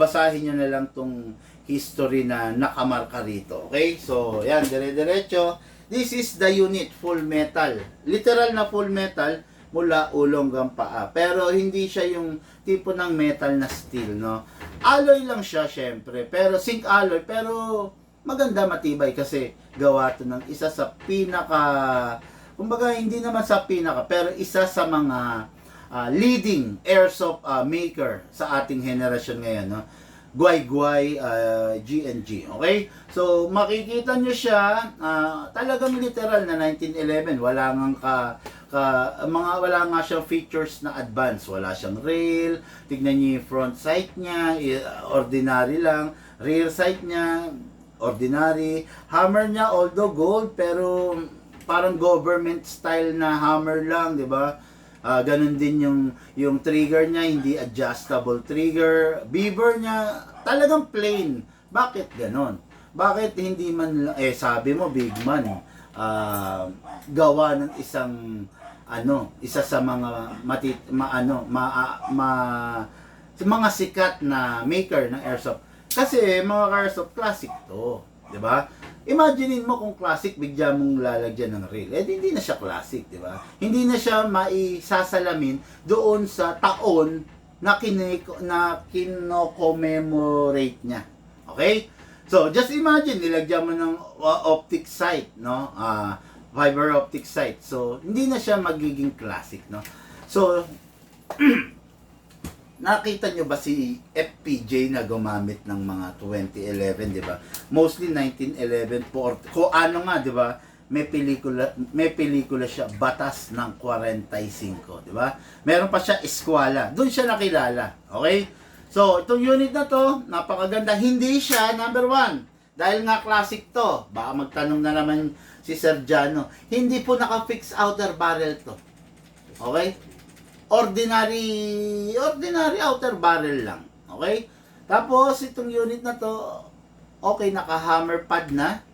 [SPEAKER 1] basahin nyo na lang tong history na nakamarka rito. Okay? So, yan, dire-diretso. This is the unit, full metal. Literal na full metal mula ulo hanggang paa. Pero hindi siya yung tipo ng metal na steel, no? Alloy lang siya, syempre. Pero zinc alloy. Pero maganda, matibay kasi gawa to ng isa sa kumbaga, hindi naman sa pinaka, pero isa sa mga leading airsoft maker sa ating henerasyon ngayon, no? Guay G&G, okay? So, makikita nyo siya, talagang literal na 1911, wala nga siyang features na advance, wala siyang rail, tignan nyo yung front sight niya, ordinary lang, rear sight niya, ordinary, hammer niya, although gold, pero parang government style na hammer lang, di ba? Ganun din yung trigger niya, hindi adjustable trigger. Beaver niya, talagang plain. Bakit ganon? Bakit hindi man, sabi mo, big man, gawa ng isang, isa sa mga, sa mga sikat na maker ng airsoft. Kasi, mga airsoft, classic to. 'Di ba? Imaginein mo kung classic, bigyan mong lalagyan ng reel. Hindi na siya classic, 'di ba? Hindi na siya maisasalamin doon sa taon na kino-commemorate niya. Okay? So, just imagine, nilagyan mo ng optic sight, no? Fiber optic sight. So, hindi na siya magiging classic, no? So, nakita nyo ba si FPJ na gumamit ng mga 2011, di ba? Mostly 1911 kung ano nga, di ba? May pelikula siya, Batas ng 45, di ba? Meron pa siya, Eskwela. Doon siya nakilala. Okay? So, itong unit na to, napakaganda. Hindi siya number 1. Dahil nga classic to. Baka magtanong na naman si Sir Jano. Hindi po naka-fix outer barrel to. Okay? Ordinary outer barrel lang. Okay? Tapos, itong unit na to, okay, naka-hammer pad na.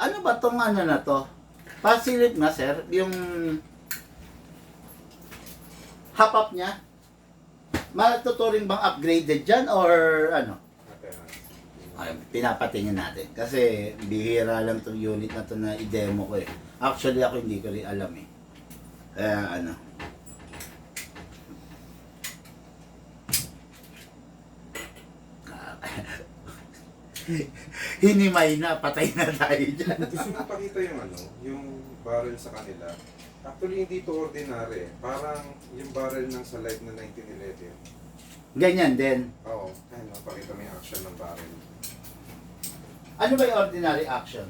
[SPEAKER 1] Ano ba tong ano na to? Pasilip na, sir. Yung hop-up niya. Matuturing bang upgraded dyan or ano? Ay, pinapatingin natin. Kasi bihira lang tong unit na to na i-demo ko eh. Actually ako hindi ko rin alam eh. Kaya ano. Hinimay na, patay na tayo dyan.
[SPEAKER 3] Gusto ko pakita yung barrel sa kanila. Actually, hindi to ordinary. Parang yung barrel ng sa light na 1911.
[SPEAKER 1] Ganyan din.
[SPEAKER 3] Oo. Pakita mo yung action ng barrel.
[SPEAKER 1] Ano ba yung ordinary action?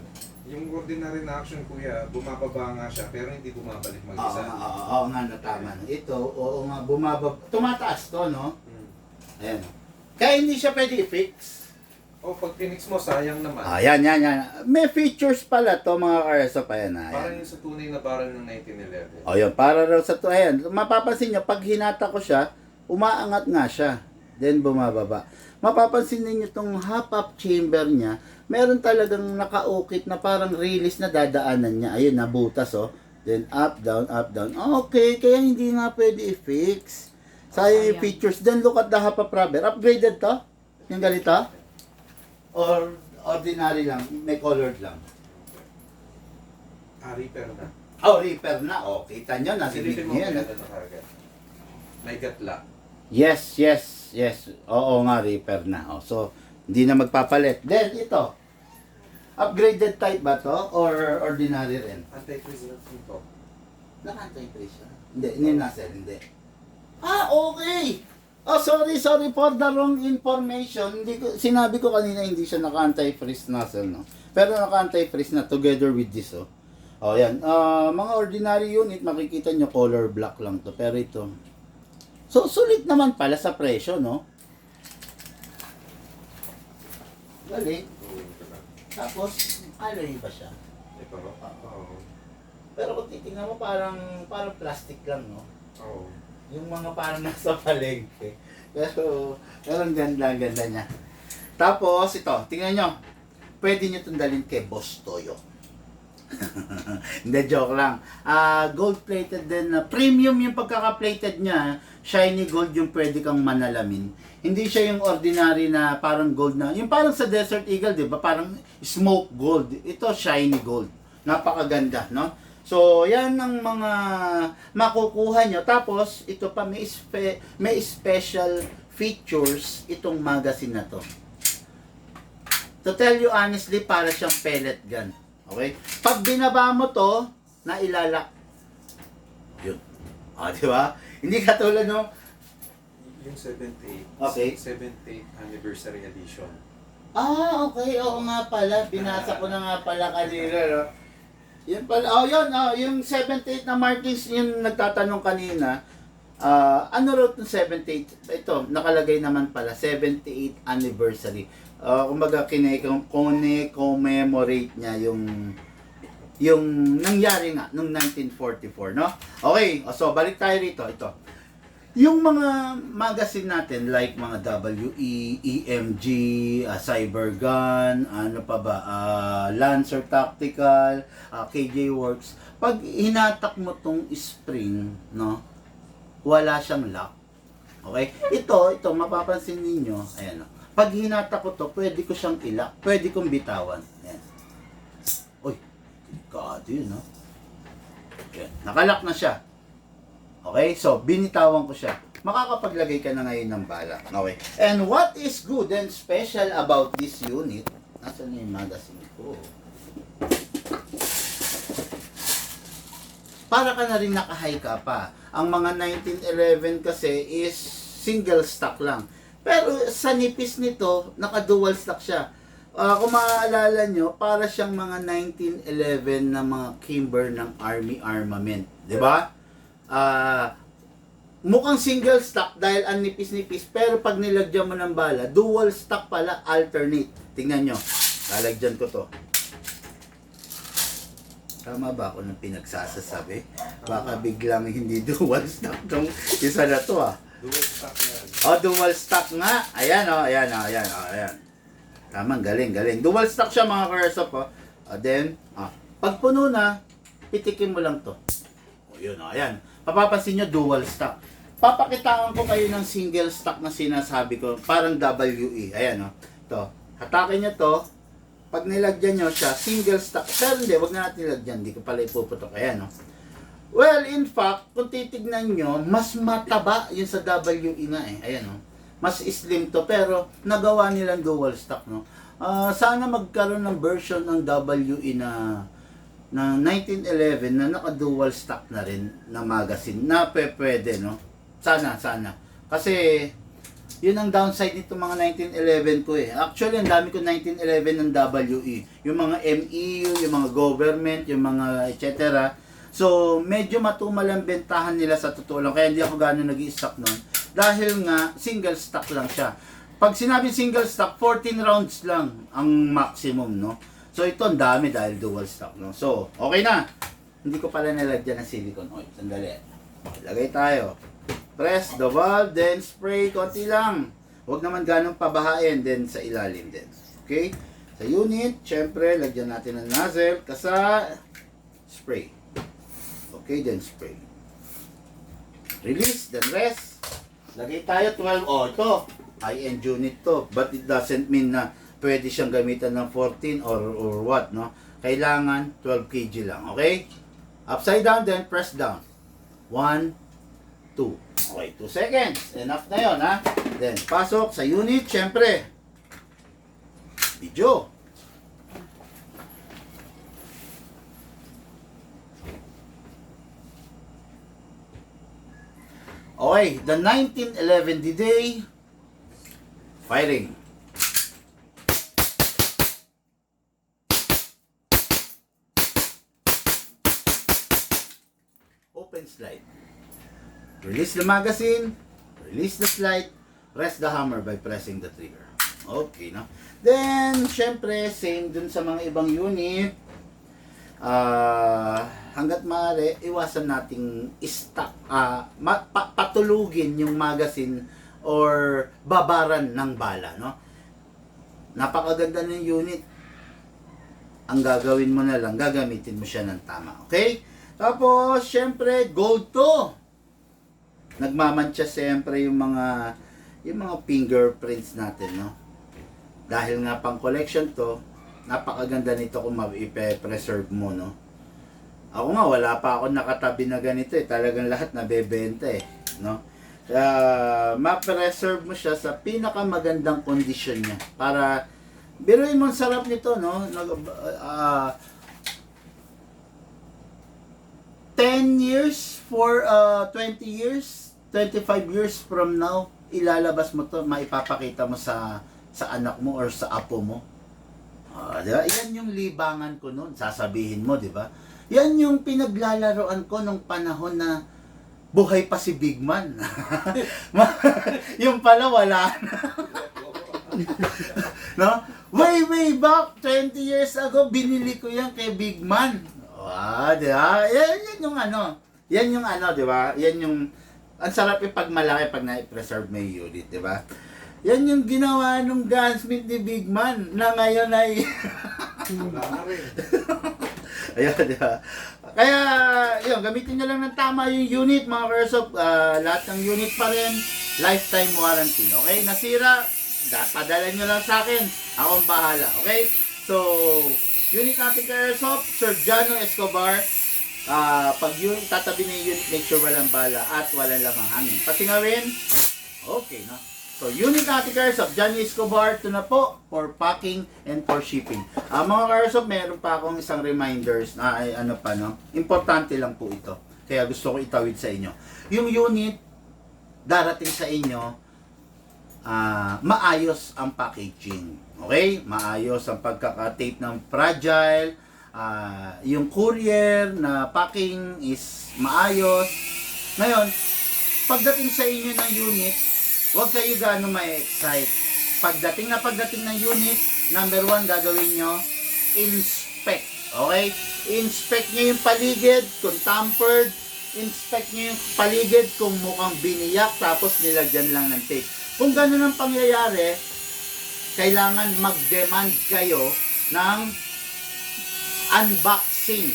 [SPEAKER 3] Yung ordinary na action, kuya, bumababa nga siya, pero hindi bumabalik mag-isa.
[SPEAKER 1] Oo nga, tama. Ito, oo nga, tumataas to, no? Ayan. Kaya hindi siya pwede i-fix.
[SPEAKER 3] Pag pinix mo, sayang naman.
[SPEAKER 1] Yan. May features pala to, mga Carso, pa yan.
[SPEAKER 3] Parang yung sa tunay na barrel ng 1911.
[SPEAKER 1] Yun, para raw sa to, ayan. Mapapansin nyo, pag hinata ko siya, umaangat nga siya. Then bumababa. Mapapansin niyo itong hop-up chamber niya, meron talagang nakaukit na parang release na dadaanan niya. Ayun, nabutas oh. Then up, down, up, down. Okay, kaya hindi nga pwede i-fix. Sayang yung features. Then look at the hop-up rubber. Upgraded to? Yung ganito? Or ordinary lang? May colored lang?
[SPEAKER 3] Repair na.
[SPEAKER 1] Repair na. Kita nyo, nasa
[SPEAKER 3] Silipin mo
[SPEAKER 1] niya.
[SPEAKER 3] kaya na target. May gatla.
[SPEAKER 1] Yes. Oo nga, repair na. So, hindi na magpapalit. Then, ito. Upgraded type ba to? Or ordinary rin?
[SPEAKER 3] Anti-freeze na ito.
[SPEAKER 1] Naka-anti-freeze siya? Hindi, hindi. Okay! Sorry for the wrong information. Sinabi ko kanina hindi siya naka-anti-freeze nozzle, no? Pero naka-anti-freeze na together with this, oh. Yan. Mga ordinary unit, makikita nyo color black lang to. Pero ito, so, sulit naman pala sa presyo, no? Galing. Tapos, alloy pa siya.
[SPEAKER 3] Ito, oo.
[SPEAKER 1] Pero kung titingnan mo, parang plastic lang, no?
[SPEAKER 3] Oo.
[SPEAKER 1] Yung mga parang nasa palengke. Pero ang ganda niya. Tapos, ito, tingnan nyo. Pwede nyo itong dalhin kay Boss Toyo. Hindi, joke lang. Gold-plated din. Premium yung pagkaka-plated niya. Shiny gold yung pwede kang manalamin. Hindi siya yung ordinary na parang gold na. Yung parang sa Desert Eagle, di ba? Parang smoke gold. Ito, shiny gold. Napakaganda, no? So, yan ang mga makukuha nyo. Tapos, ito pa, may special features itong magazine na to. To tell you honestly, para siyang pellet gun. Okay? Pag binaba mo to, nailalak. Yun. Di ba? Hindi katulad no?
[SPEAKER 3] Yung 78.
[SPEAKER 1] Okay.
[SPEAKER 3] 78th anniversary edition.
[SPEAKER 1] Okay. Oo nga pala. Binasa ko na nga pala kanina, no? Yun pala. Yun. Yung 78 na Martins, yung nagtatanong kanina, ano raw yung 78? Ito, nakalagay naman pala, 78th anniversary. Kumbaga, commemorate niya yung nangyari nga nung 1944, no? Okay, so balik tayo rito. Ito. Yung mga magazine natin like mga WE, EMG, Cybergun, ano pa ba, Lancer Tactical, KJ Works. Pag hinatak mo tong spring, no? Wala siyang lock. Okay? Ito, mapapansin ninyo, ayan, no? Pag hinatak ko to, pwede ko siyang ilak, pwede kong bitawan. Ayan. Uy, God, yun, no? Ayan. Nakalock na siya. Okay, so binitawan ko siya. Makakapaglagay ka na ngayon ng bala. Okay. And what is good and special about this unit? Nasaan na yung magazine ko? Para ka na rin naka-high ka pa. Ang mga 1911 kasi is single stock lang. Pero sa nipis nito, naka-dual stock siya. Kung maaalala nyo, para siyang mga 1911 na mga Kimber ng Army Armament. 'Di ba? Mukhang single stock dahil ang nipis-nipis, pero pag nilagyan mo ng bala, dual stock pala, alternate. Tingnan nyo, lalagyan ko to. Tama ba ako ng pinagsasasabi? Baka biglang hindi dual stock tong isa na to
[SPEAKER 3] Dual stock yan.
[SPEAKER 1] Dual stock nga. Ayan ayan. Tama, galing. Dual stock siya mga karsop Then, pag puno na, pitikin mo lang to. Yun, ayan. Papapansin nyo, dual stock. Papakitaan ko kayo ng single stock na sinasabi ko, parang WE. Ayan, Ito. Hatakin nyo to. Pag nilagyan nyo siya, single stock. Pero hindi, wag na natin nilagyan. Hindi ko pala ipuputok. Ayan, Well, in fact, kung titignan nyo, mas mataba yung sa WE nga Ayan, Mas slim to, pero nagawa nilang dual stock, sana magkaroon ng version ng WE na 1911 na naka-dual stock na rin na magazine na pwede, Sana. Kasi, yun ang downside nito mga 1911 ko Actually, ang dami ko 1911 ng WE. Yung mga MEU, yung mga government, yung mga etc. So, medyo matumal ang bentahan nila sa totoo lang. Kaya hindi ako gano'n nag-i-stock nun. Dahil nga, single stock lang siya. Pag sinabi single stock, 14 rounds lang ang maximum, So, ito ang dami dahil dual stock, So, okay na. Hindi ko pala nilagyan ng silicone oil. Sandali. Lagay tayo. Press the valve, then spray. Konti lang. Huwag naman ganong pabahain, then sa ilalim din. Okay? Sa unit, syempre, lagyan natin ng nozzle. Kasa, spray. Okay, then spray. Release, then rest. Lagay tayo 12. Ito. High-end unit to. But it doesn't mean na pwede siyang gamitan ng 14 or what, Kailangan 12 kg lang, okay? Upside down, then press down. 1, 2. Okay, 2 seconds. Enough na yon, Then, pasok sa unit, syempre. Video. Okay, the 1911 D-Day. Firing. Open slide. Release the magazine. Release the slide. Press the hammer by pressing the trigger. Okay, Then, syempre, same dun sa mga ibang unit. Hanggat maaari, iwasan nating stock, patulugin yung magazine or babaran ng bala, Napakaganda ng unit. Ang gagawin mo na lang, gagamitin mo siya ng tama, okay? Tapos, syempre, gold to. Nagmamantsa syempre yung mga fingerprints natin, Dahil nga pang collection to, napakaganda nito kung ma-preserve mo, Ako nga, wala pa ako nakatabi na ganito Talagang lahat nabebenta ma-preserve mo siya sa pinakamagandang kondisyon niya. Para, biruin mo ang sarap nito, 10 years for 20 years, 25 years from now, ilalabas mo to, maipapakita mo sa anak mo or sa apo mo. Diba? Yan yung libangan ko noon, sasabihin mo, di ba? Yan yung pinaglalaroan ko nung panahon na buhay pa si Big Man. Yung pala wala na. Way back 20 years ago, binili ko yan kay Big Man. Di ba? Yan yung ano. Yan yung ano, di ba? Yan yung, ang sarap yung pag malaki, pag na-preserve mo yung unit, di ba? Yan yung ginawa nung gunsmith ni Big Man, na ngayon ay,
[SPEAKER 3] Wala na rin.
[SPEAKER 1] ayun, di ba? Kaya, yun, gamitin nyo lang ng tama yung unit, mga Kersop. Lahat ng unit pa rin, lifetime warranty. Okay? Nasira, padala nyo lang sa akin. Akong bahala. Okay? So, unit natin Kersop, Sir Jano Escobar. Pag yun, tatabi na yung unit, make sure walang bala at walang lamang hangin. Patingawin, okay, no? So, unit natin Kersop, Johnny Escobar, ito na po, for packing and for shipping. Mga Kersop, meron pa akong isang reminders na ay, ano pa, no? Importante lang po ito. Kaya gusto ko itawid sa inyo. Yung unit, darating sa inyo, maayos ang packaging. Okay? Maayos ang pagkaka-tape ng fragile. Yung courier na packing is maayos. Ngayon, pagdating sa inyo ng unit, huwag kayo gaano ma-excite. Pagdating ng unit, number 1, gagawin nyo, inspect. Okay? Inspect nyo yung paligid kung tampered. Inspect nyo yung paligid kung mukhang biniyak tapos nilagyan lang ng tape. Kung gano'n ang pangyayari, kailangan mag-demand kayo ng unboxing.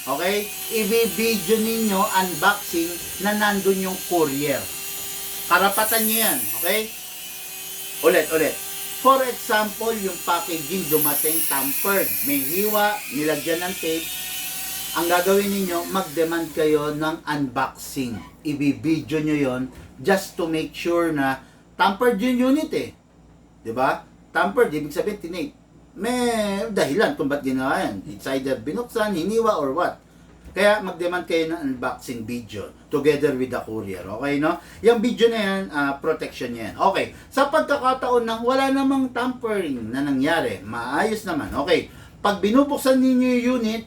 [SPEAKER 1] Okay? I-video ninyo unboxing na nandun yung courier. Karapatan nyo yan. Okay? Ulit. For example, yung packaging dumating tampered. May hiwa, nilagyan ng tape. Ang gagawin ninyo, mag-demand kayo ng unboxing. I-video nyo yon just to make sure na tampered yung unit eh. Diba? Tampered, ibig sabihin tinake. May dahilan kung ba't ginawa yan. It's either binuksan, hiniwa, or what. Kaya mag-demand kayo ng unboxing video together with the courier. Okay, no? Yung video na yan, protection yan. Okay. Sa pagkakataon ng wala namang tampering na nangyari, maayos naman. Okay. Pag binubuksan ninyo yung unit,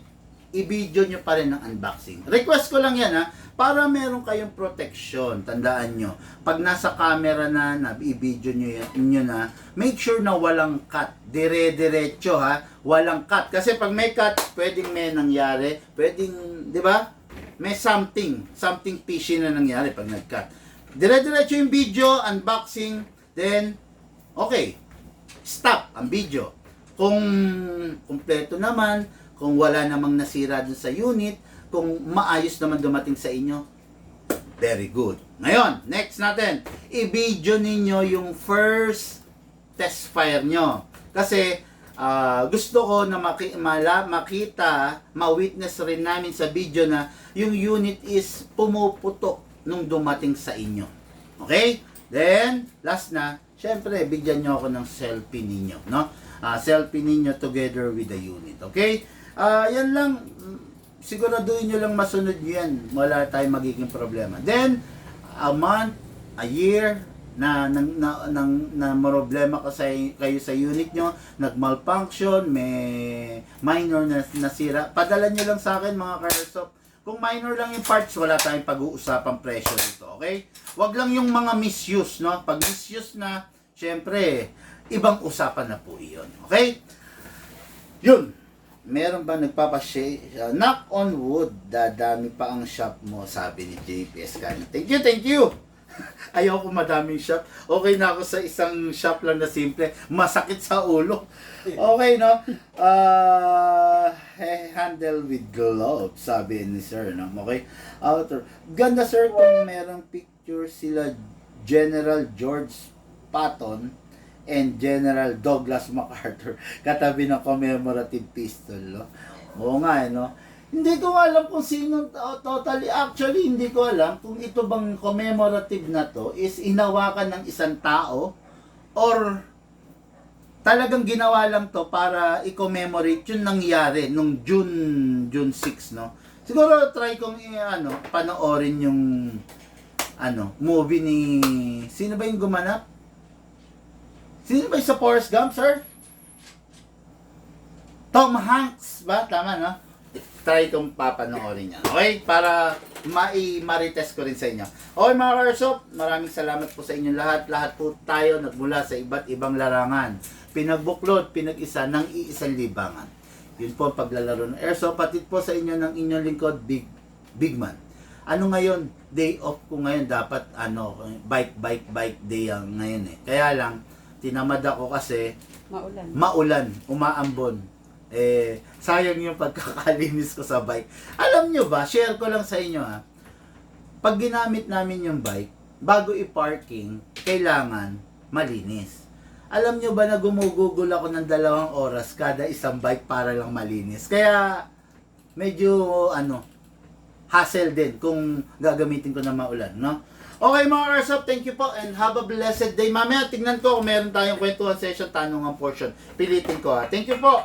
[SPEAKER 1] i-video nyo pa rin ng unboxing. Request ko lang yan, ha? Para meron kayong protection. Tandaan nyo. Pag nasa camera na i-video nyo na, make sure na walang cut. Dire-diretso, ha? Walang cut. Kasi pag may cut, pwedeng may nangyari. Pwedeng, di ba? May something fishy na nangyari pag nag-cut. Dire-diretso yung video, unboxing, then, okay. Stop ang video. Kung kumpleto naman, kung wala namang nasira dun sa unit, kung maayos naman dumating sa inyo, very good. Ngayon, next natin, i-video ninyo yung first test fire nyo. Kasi, gusto ko na makita, ma-witness rin namin sa video na yung unit is pumuputok nung dumating sa inyo. Okay? Then, last na, syempre, bigyan nyo ako ng selfie ninyo. No? Selfie ninyo together with the unit. Okay? Yan lang. Siguraduhin nyo lang masunod yan. Wala tayong magiging problema. Then, a month, a year, na problema kayo sa unit nyo, nag-malfunction, may minor na nasira, padala nyo lang sa akin mga Kersop. Kung minor lang yung parts, wala tayong pag-uusapang presyo dito, okay? Wag lang yung mga misuse, no? Pag misuse na, syempre, ibang usapan na po iyon, okay? Yun. Meron ba nagpapashare? Knock on wood, dadami pa ang shop mo, sabi ni JPS Kani. Thank you! Ayoko madaming shop. Okay na ako sa isang shop lang na simple. Masakit sa ulo. Okay, no? Handle with glove, sabi ni sir, no? Okay? Outer. Ganda, sir, kung merong picture sila General George Patton and General Douglas MacArthur katabi ng commemorative pistol, no? Oo nga, no? Hindi ko alam kung sino totally, actually hindi ko alam kung ito bang commemorative na to is inawakan ng isang tao or talagang ginawa lang to para i-commemorate yung nangyari nung June 6, no? Siguro try kong panoorin yung movie ni, sino ba yung gumanap? Sino ba yung sa Forrest Gump, sir? Tom Hanks ba? Tama, no? Try kong papanoorin niya. Okay? Para ma-retest ko rin sa inyo. Okay, mga Kersop, maraming salamat po sa inyo lahat. Lahat po tayo nagmula sa iba't ibang larangan. Pinagbuklod, pinag-isa ng iisang libangan. Yun po ang paglalaro ng airsoft. Patid po sa inyo ng inyong lingkod, Big Man. Ano ngayon? Day off ko ngayon. Dapat bike day ang ngayon eh. Kaya lang, tinamad ako kasi maulan, umaambon. Sayang yung pagkakalinis ko sa bike. Alam nyo ba, share ko lang sa inyo ha, pag ginamit namin yung bike, bago i-parking, kailangan malinis. Alam nyo ba na gumugugol ako ng 2 oras kada isang bike para lang malinis. Kaya, medyo, hassle din kung gagamitin ko na maulan, no? Okay mga Airsoft, thank you po and have a blessed day. Mamaya tingnan ko kung meron tayong kwentuhan session, tanungan portion. Pilitin ko ha. Thank you po.